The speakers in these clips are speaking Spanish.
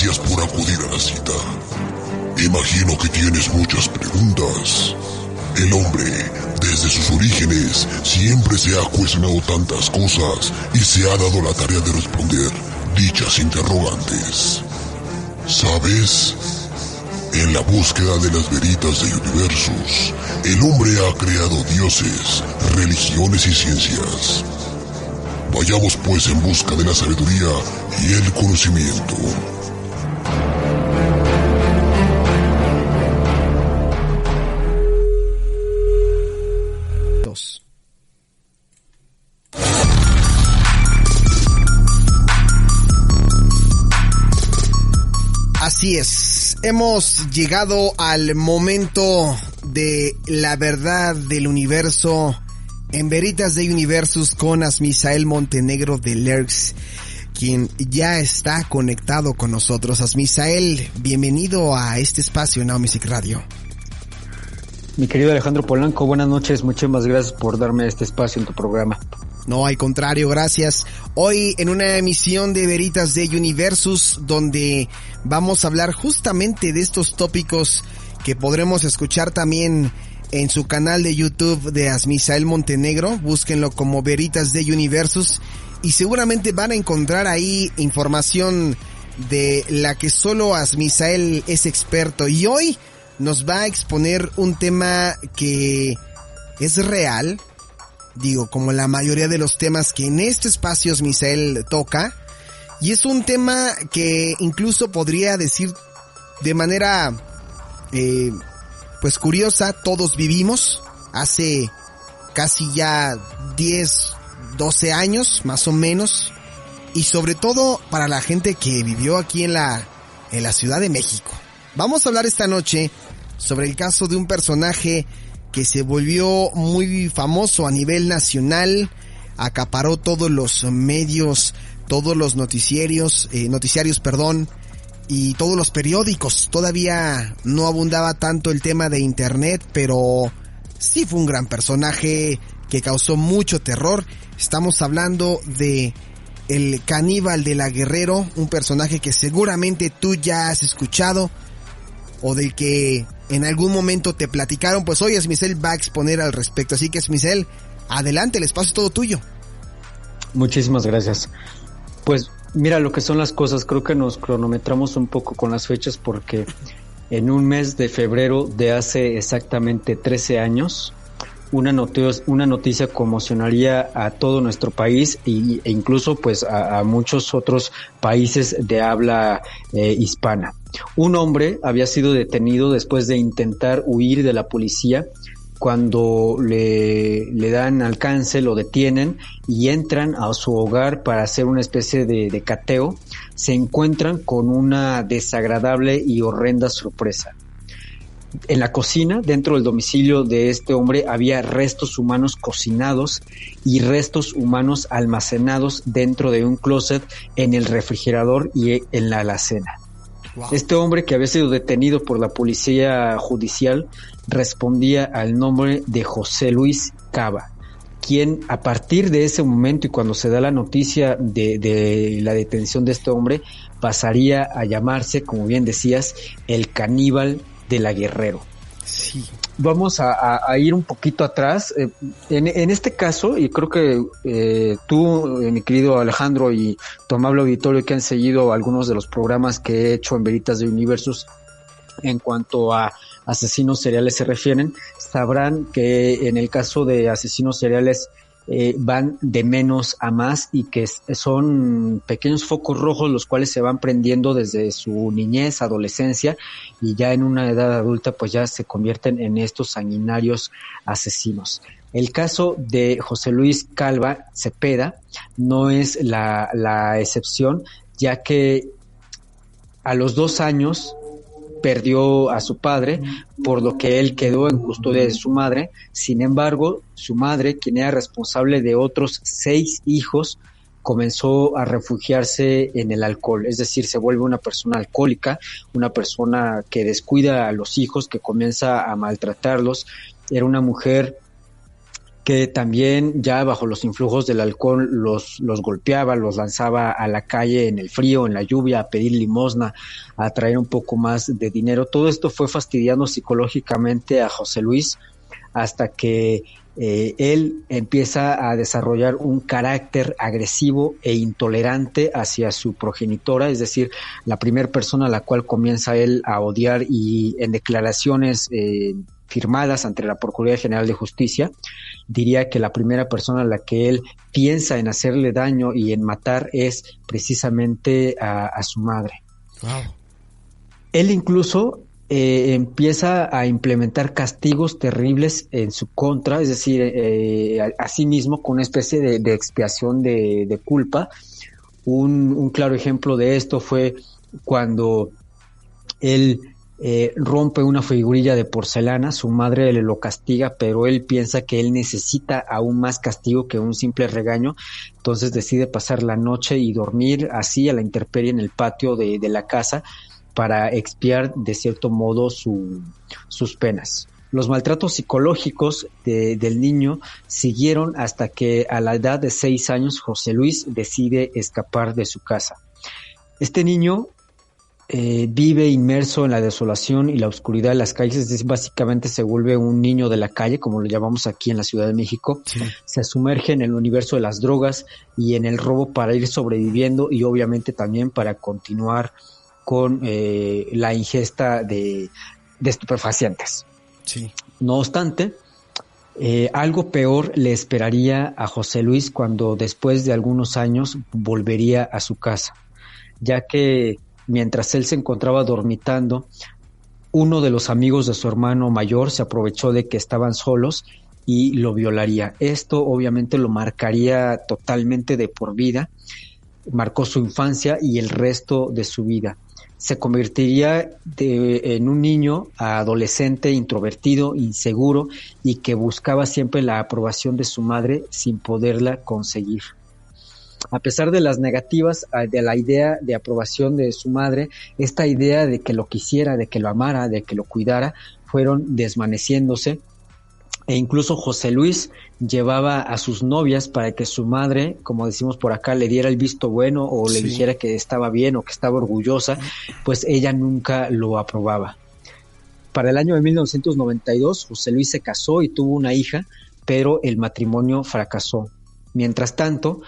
Gracias por acudir a la cita. Imagino que tienes muchas preguntas. El hombre, desde sus orígenes, siempre se ha cuestionado tantas cosas y se ha dado la tarea de responder dichas interrogantes. ¿Sabes? En la búsqueda de las veritas de universos, el hombre ha creado dioses, religiones y ciencias. Vayamos pues en busca de la sabiduría y el conocimiento. Así es, hemos llegado al momento de la verdad del universo en Veritas de Universus con Asmisael Montenegro de Lerx, quien ya está conectado con nosotros. Asmisael, bienvenido a este espacio en Now Music Radio. Mi querido Alejandro Polanco, buenas noches, muchísimas gracias por darme este espacio en tu programa. No, al contrario, gracias. Hoy en una emisión de Veritas de Universus, donde vamos a hablar justamente de estos tópicos que podremos escuchar también en su canal de YouTube de Asmisael Montenegro. Búsquenlo como Veritas de Universus y seguramente van a encontrar ahí información de la que solo Asmisael es experto. Y hoy nos va a exponer un tema que es real. Digo, como la mayoría de los temas que en este espacio Asmisael toca, y es un tema que incluso podría decir de manera pues curiosa, todos vivimos hace casi ya 10, 12 años más o menos, y sobre todo para la gente que vivió aquí en la Ciudad de México. Vamos a hablar esta noche sobre el caso de un personaje que se volvió muy famoso a nivel nacional, acaparó todos los medios, todos los noticiarios, y todos los periódicos. Todavía no abundaba tanto el tema de internet, pero sí fue un gran personaje que causó mucho terror. Estamos hablando de el Caníbal de la Guerrero, un personaje que seguramente tú ya has escuchado o del que en algún momento te platicaron. Pues hoy Asmisael va a exponer al respecto, así que Asmisael, adelante, el espacio es todo tuyo. Muchísimas gracias. Pues mira lo que son las cosas, creo que nos cronometramos un poco con las fechas porque en un mes de febrero de hace exactamente 13 años, una noticia conmocionaría a todo nuestro país e incluso pues a muchos otros países de habla hispana. Un hombre había sido detenido después de intentar huir de la policía. Cuando le dan alcance, lo detienen y entran a su hogar para hacer una especie de cateo, se encuentran con una desagradable y horrenda sorpresa. En la cocina, dentro del domicilio de este hombre, había restos humanos cocinados y restos humanos almacenados dentro de un closet, en el refrigerador y en la alacena. Wow. Este hombre, que había sido detenido por la policía judicial, respondía al nombre de José Luis Cava, quien a partir de ese momento y cuando se da la noticia de la detención de este hombre, pasaría a llamarse, como bien decías, el Caníbal de la Guerrero. Sí. Vamos a ir un poquito atrás. En este caso, y creo que tú, mi querido Alejandro, y tu amable auditorio que han seguido algunos de los programas que he hecho en Veritas de Universus en cuanto a asesinos seriales se refieren, sabrán que en el caso de asesinos seriales van de menos a más y que son pequeños focos rojos los cuales se van prendiendo desde su niñez, adolescencia, y ya en una edad adulta pues ya se convierten en estos sanguinarios asesinos. El caso de José Luis Calva Cepeda no es la excepción, ya que a los 2 años perdió a su padre, por lo que él quedó en custodia de su madre. Sin embargo, su madre, quien era responsable de otros 6 hijos, comenzó a refugiarse en el alcohol, es decir, se vuelve una persona alcohólica, una persona que descuida a los hijos, que comienza a maltratarlos. Era una mujer que también ya bajo los influjos del alcohol los golpeaba, los lanzaba a la calle en el frío, en la lluvia, a pedir limosna, a traer un poco más de dinero. Todo esto fue fastidiando psicológicamente a José Luis hasta que él empieza a desarrollar un carácter agresivo e intolerante hacia su progenitora, es decir, la primera persona a la cual comienza él a odiar, y en declaraciones firmadas ante la Procuraduría General de Justicia, diría que la primera persona a la que él piensa en hacerle daño y en matar es precisamente a su madre. Wow. Él incluso empieza a implementar castigos terribles en su contra, es decir, a sí mismo, con una especie de expiación de culpa. Un claro ejemplo de esto fue cuando él rompe una figurilla de porcelana. Su madre le lo castiga, pero él piensa que él necesita aún más castigo que un simple regaño, entonces decide pasar la noche y dormir así a la intemperie en el patio de la casa para expiar de cierto modo sus penas. Los maltratos psicológicos del niño siguieron hasta que a la edad de 6 años José Luis decide escapar de su casa. Este niño vive inmerso en la desolación y la oscuridad de las calles, es decir, básicamente se vuelve un niño de la calle, como lo llamamos aquí en la Ciudad de México. Sí. Se sumerge en el universo de las drogas y en el robo para ir sobreviviendo, y obviamente también para continuar con la ingesta de estupefacientes. Sí. No obstante, algo peor le esperaría a José Luis cuando después de algunos años volvería a su casa, ya que mientras él se encontraba dormitando, uno de los amigos de su hermano mayor se aprovechó de que estaban solos y lo violaría. Esto obviamente lo marcaría totalmente de por vida, marcó su infancia y el resto de su vida. Se convertiría en un niño a adolescente introvertido, inseguro, y que buscaba siempre la aprobación de su madre sin poderla conseguir. A pesar de las negativas de la idea de aprobación de su madre, esta idea de que lo quisiera, de que lo amara, de que lo cuidara, fueron desvaneciéndose. E incluso José Luis llevaba a sus novias para que su madre, como decimos por acá, le diera el visto bueno o le dijera que estaba bien o que estaba orgullosa, pues ella nunca lo aprobaba. Para el año de 1992, José Luis se casó y tuvo una hija, pero el matrimonio fracasó. Mientras tanto,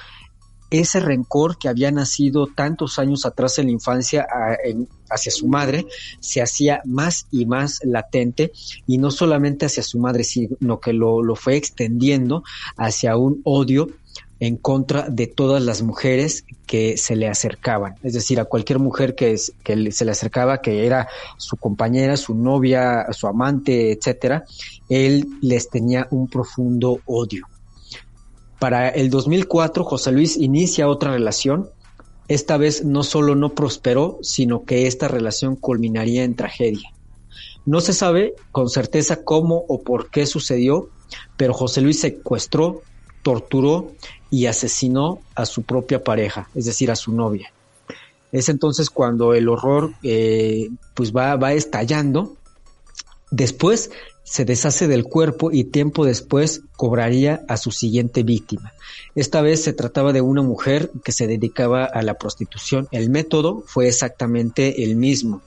ese rencor que había nacido tantos años atrás en la infancia hacia su madre se hacía más y más latente, y no solamente hacia su madre, sino que lo fue extendiendo hacia un odio en contra de todas las mujeres que se le acercaban. Es decir, a cualquier mujer que se le acercaba, que era su compañera, su novia, su amante, etcétera, él les tenía un profundo odio. Para el 2004, José Luis inicia otra relación. Esta vez no solo no prosperó, sino que esta relación culminaría en tragedia. No se sabe con certeza cómo o por qué sucedió, pero José Luis secuestró, torturó y asesinó a su propia pareja, es decir, a su novia. Es entonces cuando el horror pues va estallando. Después se deshace del cuerpo y tiempo después cobraría a su siguiente víctima. Esta vez se trataba de una mujer que se dedicaba a la prostitución. El método fue exactamente el mismo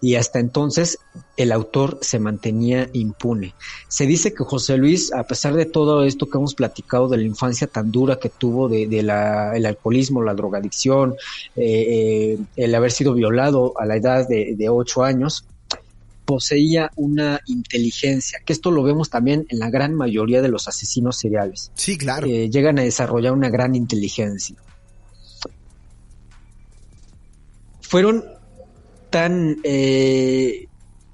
y hasta entonces el autor se mantenía impune. Se dice que José Luis, a pesar de todo esto que hemos platicado de la infancia tan dura que tuvo, el alcoholismo, la drogadicción, el haber sido violado a la edad de 8 años, poseía una inteligencia, que esto lo vemos también en la gran mayoría de los asesinos seriales. Sí, claro. Llegan a desarrollar una gran inteligencia. Fueron tan...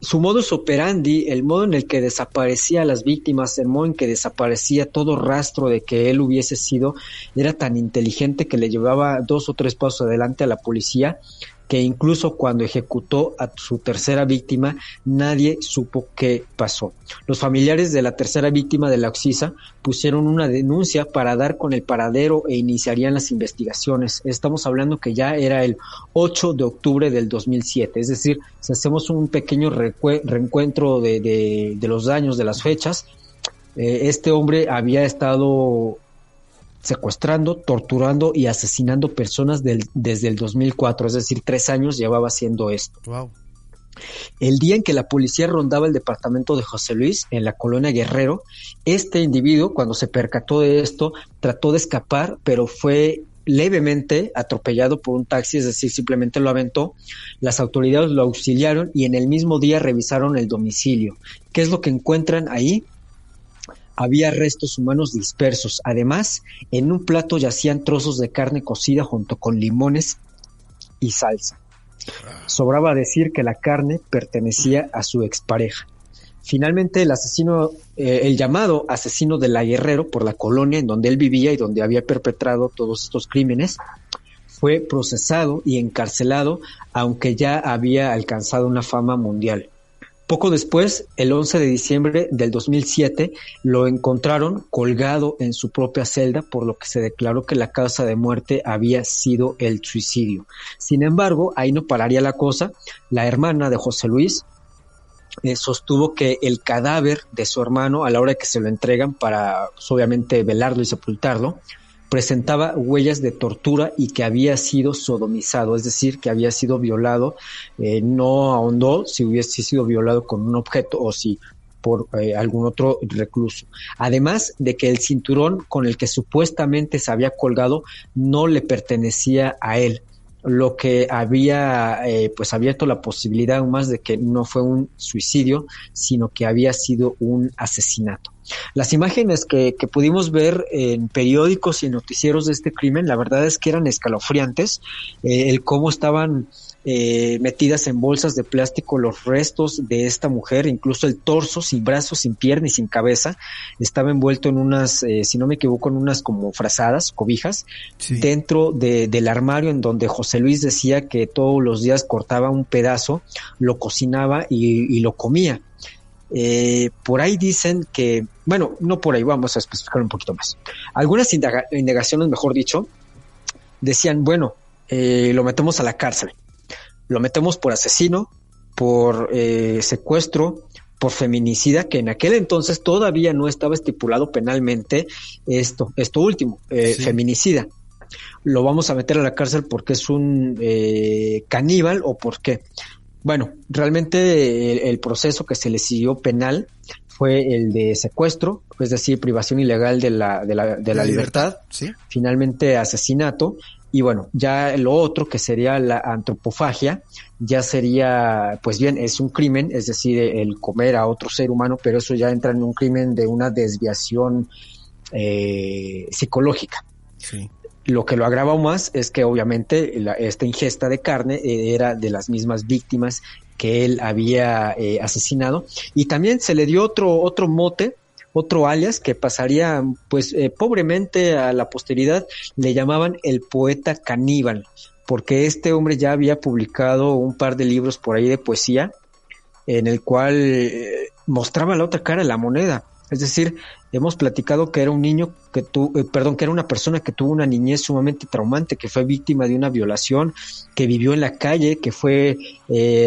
su modus operandi, el modo en el que desaparecía a las víctimas, el modo en que desaparecía todo rastro de que él hubiese sido, era tan inteligente que le llevaba 2 o 3 pasos adelante a la policía, que incluso cuando ejecutó a su tercera víctima, nadie supo qué pasó. Los familiares de la tercera víctima de la Oxisa pusieron una denuncia para dar con el paradero e iniciarían las investigaciones. Estamos hablando que ya era el 8 de octubre del 2007, es decir, si hacemos un pequeño reencuentro de los daños, de las fechas, Este hombre había estado secuestrando, torturando y asesinando personas desde el 2004, es decir, 3 años llevaba haciendo esto. Wow. El día en que la policía rondaba el departamento de José Luis en la colonia Guerrero, este individuo, cuando se percató de esto, trató de escapar, pero fue levemente atropellado por un taxi, es decir, simplemente lo aventó. Las autoridades lo auxiliaron y en el mismo día revisaron el domicilio. ¿Qué es lo que encuentran ahí? Había restos humanos dispersos. Además, en un plato yacían trozos de carne cocida junto con limones y salsa. Sobraba decir que la carne pertenecía a su expareja. Finalmente, el llamado asesino de la Guerrero por la colonia en donde él vivía y donde había perpetrado todos estos crímenes, fue procesado y encarcelado, aunque ya había alcanzado una fama mundial. Poco después, el 11 de diciembre del 2007, lo encontraron colgado en su propia celda, por lo que se declaró que la causa de muerte había sido el suicidio. Sin embargo, ahí no pararía la cosa. La hermana de José Luis sostuvo que el cadáver de su hermano, a la hora que se lo entregan para, pues, obviamente, velarlo y sepultarlo, presentaba huellas de tortura y que había sido sodomizado, es decir, que había sido violado. No ahondó si hubiese sido violado con un objeto o si por algún otro recluso. Además de que el cinturón con el que supuestamente se había colgado no le pertenecía a él, lo que había pues abierto la posibilidad aún más de que no fue un suicidio, sino que había sido un asesinato. Las imágenes que pudimos ver en periódicos y en noticieros de este crimen, la verdad es que eran escalofriantes, el cómo estaban metidas en bolsas de plástico los restos de esta mujer, incluso el torso sin brazos, sin pierna y sin cabeza, estaba envuelto en unas, si no me equivoco, en unas como frazadas, cobijas, sí, dentro del armario en donde José Luis decía que todos los días cortaba un pedazo, lo cocinaba y lo comía. Por ahí dicen que, bueno, no por ahí, vamos a especificar un poquito más. Algunas indagaciones, mejor dicho, decían, bueno, lo metemos a la cárcel, lo metemos por asesino, por secuestro, por feminicida, que en aquel entonces todavía no estaba estipulado penalmente esto último, sí, feminicida. Lo vamos a meter a la cárcel porque es un caníbal o por qué. Bueno, realmente el proceso que se le siguió penal fue el de secuestro, es decir, privación ilegal de la libertad, ¿sí? Finalmente asesinato, y bueno, ya lo otro que sería la antropofagia, ya sería, pues bien, es un crimen, es decir, el comer a otro ser humano, pero eso ya entra en un crimen de una desviación psicológica. Sí. Lo que lo agrava más es que obviamente esta ingesta de carne era de las mismas víctimas que él había asesinado, y también se le dio otro mote, otro alias que pasaría pues pobremente a la posteridad. Le llamaban el poeta caníbal, porque este hombre ya había publicado un par de libros por ahí de poesía en el cual mostraba la otra cara de la moneda. Es decir, hemos platicado que era un niño que era una persona que tuvo una niñez sumamente traumante, que fue víctima de una violación, que vivió en la calle, que fue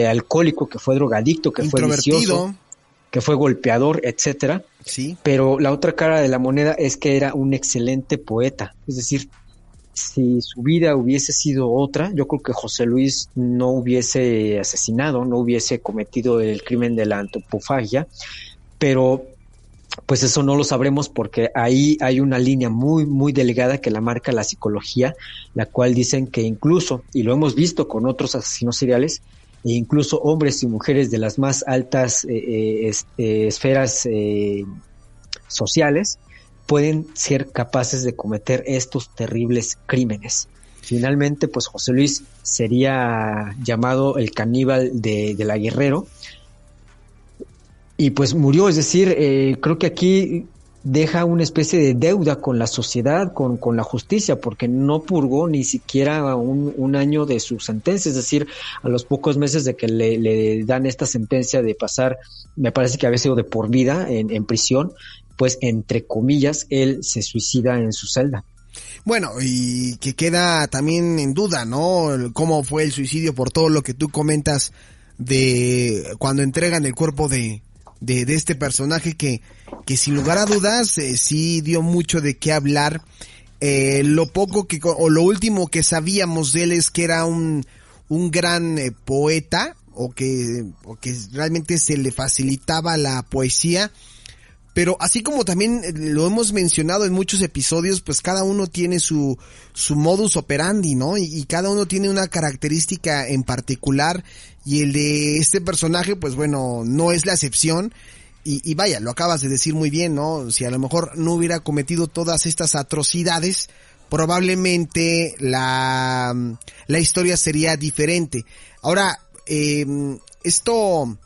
alcohólico, que fue drogadicto, que fue vicioso, que fue golpeador, etcétera. Sí. Pero la otra cara de la moneda es que era un excelente poeta. Es decir, si su vida hubiese sido otra, yo creo que José Luis no hubiese asesinado, no hubiese cometido el crimen de la antropofagia, pero pues eso no lo sabremos porque ahí hay una línea muy, muy delgada que la marca la psicología, la cual dicen que incluso, y lo hemos visto con otros asesinos seriales, e incluso hombres y mujeres de las más altas esferas sociales pueden ser capaces de cometer estos terribles crímenes. Finalmente, pues José Luis sería llamado el caníbal de la Guerrero, y pues murió. Es decir, creo que aquí deja una especie de deuda con la sociedad, con la justicia, porque no purgó ni siquiera un año de su sentencia. Es decir, a los pocos meses de que le dan esta sentencia de pasar, me parece que había sido de por vida en prisión, pues entre comillas, él se suicida en su celda. Bueno, y que queda también en duda, ¿no? Cómo fue el suicidio por todo lo que tú comentas de cuando entregan el cuerpo de de este personaje que sin lugar a dudas sí dio mucho de qué hablar. Lo poco que, o lo último que sabíamos de él es que era un gran poeta, o que realmente se le facilitaba la poesía. Pero así como también lo hemos mencionado en muchos episodios, pues cada uno tiene su modus operandi, ¿no? Y cada uno tiene una característica en particular, y el de este personaje, pues bueno, no es la excepción. Y vaya, lo acabas de decir muy bien, ¿no? Si a lo mejor no hubiera cometido todas estas atrocidades, probablemente la historia sería diferente. Ahora, esto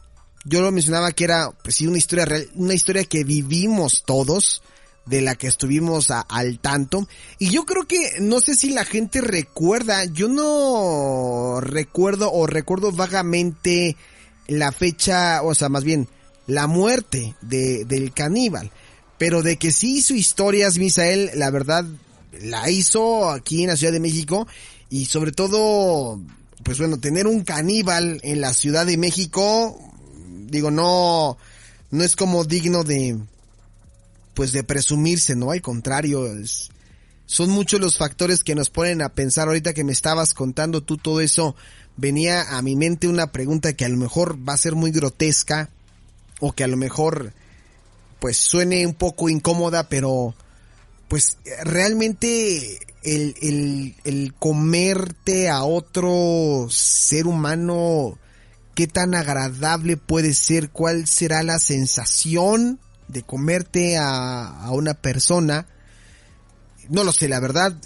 yo lo mencionaba que era, pues sí, una historia real, una historia que vivimos todos, de la que estuvimos al tanto. Y yo creo que, no sé si la gente recuerda, yo no recuerdo, o recuerdo vagamente la fecha, o sea, más bien la muerte del caníbal, pero de que sí hizo historias, Misael, la verdad la hizo aquí en la Ciudad de México. Y sobre todo, pues bueno, tener un caníbal en la Ciudad de México, digo, no es como digno de, pues de presumirse, ¿no? Al contrario, son muchos los factores que nos ponen a pensar. Ahorita que me estabas contando tú todo eso, venía a mi mente una pregunta que a lo mejor va a ser muy grotesca, o que a lo mejor pues suene un poco incómoda, pero pues realmente el comerte a otro ser humano, ¿qué tan agradable puede ser? ¿Cuál será la sensación de comerte a una persona? No lo sé, la verdad.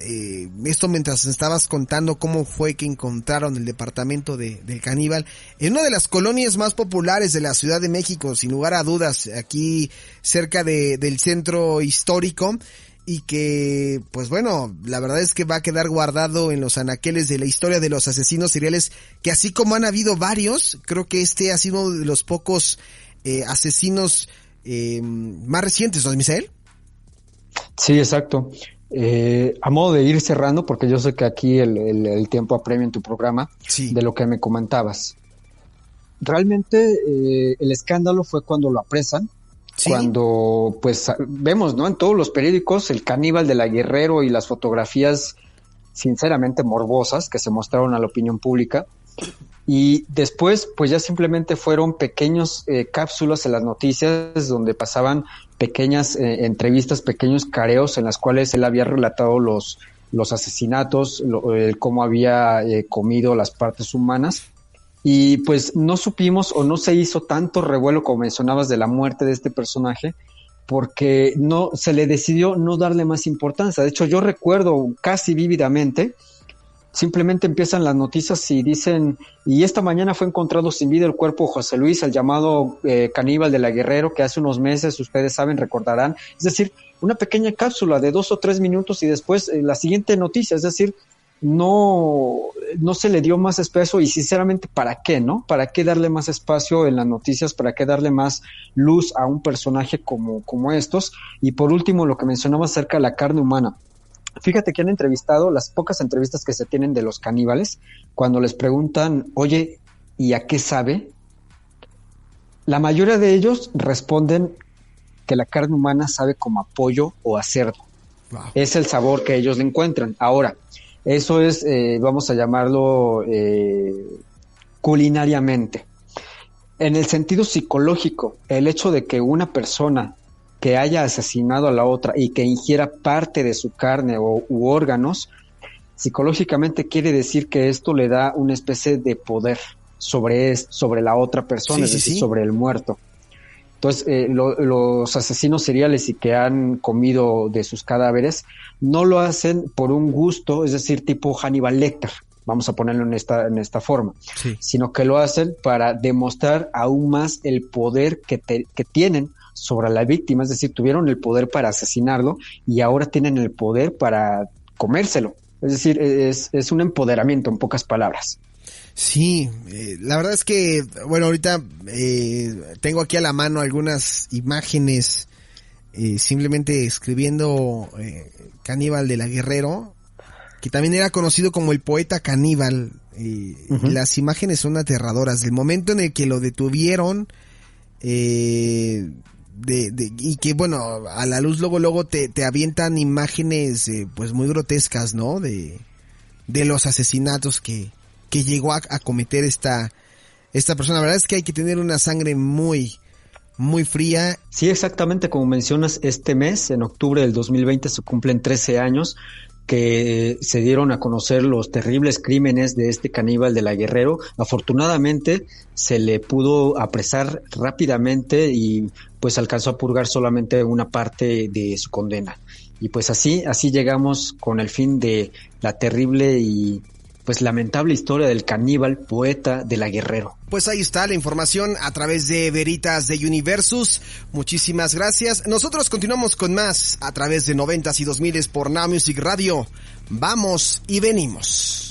Esto mientras estabas contando cómo fue que encontraron el departamento del caníbal en una de las colonias más populares de la Ciudad de México, sin lugar a dudas, aquí cerca del centro histórico, y que, pues bueno, la verdad es que va a quedar guardado en los anaqueles de la historia de los asesinos seriales, que así como han habido varios, creo que este ha sido uno de los pocos asesinos más recientes, ¿no, Misael? Sí, exacto. A modo de ir cerrando, porque yo sé que aquí el tiempo apremia en tu programa, sí, de lo que me comentabas. Realmente el escándalo fue cuando lo apresan, ¿sí? Cuando pues vemos, ¿no?, en todos los periódicos el caníbal de la Guerrero y las fotografías sinceramente morbosas que se mostraron a la opinión pública. Y después, pues ya simplemente fueron pequeños cápsulas en las noticias donde pasaban pequeñas entrevistas, pequeños careos en las cuales él había relatado los asesinatos, cómo había comido las partes humanas. Y pues no supimos, o no se hizo tanto revuelo como mencionabas de la muerte de este personaje, porque no se le decidió no darle más importancia. De hecho, yo recuerdo casi vívidamente, simplemente empiezan las noticias y dicen, y esta mañana fue encontrado sin vida el cuerpo de José Luis, el llamado caníbal de la Guerrero, que hace unos meses, ustedes saben, recordarán. Es decir, una pequeña cápsula de 2 o 3 minutos y después la siguiente noticia. Es decir, no se le dio más espacio, y sinceramente, ¿para qué, no? ¿Para qué darle más espacio en las noticias? ¿Para qué darle más luz a un personaje como estos? Y por último, lo que mencionaba acerca de la carne humana. Fíjate que han entrevistado, las pocas entrevistas que se tienen de los caníbales, cuando les preguntan, oye, ¿y a qué sabe? La mayoría de ellos responden que la carne humana sabe como a pollo o a cerdo. Wow. Es el sabor que ellos le encuentran. Ahora, eso es, vamos a llamarlo culinariamente. En el sentido psicológico, el hecho de que una persona que haya asesinado a la otra y que ingiera parte de su carne u órganos, psicológicamente quiere decir que esto le da una especie de poder sobre la otra persona, es decir, sobre el muerto. Entonces, los asesinos seriales y que han comido de sus cadáveres no lo hacen por un gusto, es decir, tipo Hannibal Lecter, vamos a ponerlo en esta forma, sino que lo hacen para demostrar aún más el poder que tienen sobre la víctima. Es decir, tuvieron el poder para asesinarlo y ahora tienen el poder para comérselo. Es decir, es un empoderamiento, en pocas palabras. Sí, la verdad es que, bueno, ahorita tengo aquí a la mano algunas imágenes, simplemente escribiendo Caníbal de la Guerrero, que también era conocido como el poeta caníbal. Las imágenes son aterradoras. Del momento en el que lo detuvieron, y que bueno, a la luz luego te avientan imágenes pues muy grotescas, ¿no? De los asesinatos que llegó a cometer esta persona. La verdad es que hay que tener una sangre muy fría. Sí, exactamente como mencionas, este mes, en octubre del 2020, se cumplen 13 años que se dieron a conocer los terribles crímenes de este caníbal de la Guerrero. Afortunadamente se le pudo apresar rápidamente y pues alcanzó a purgar solamente una parte de su condena. Y pues así llegamos con el fin de la terrible y pues lamentable historia del caníbal poeta de la Guerrero. Pues ahí está la información a través de Veritas de Universus. Muchísimas gracias. Nosotros continuamos con más a través de 90s y 2000s por Now Music Radio. Vamos y venimos.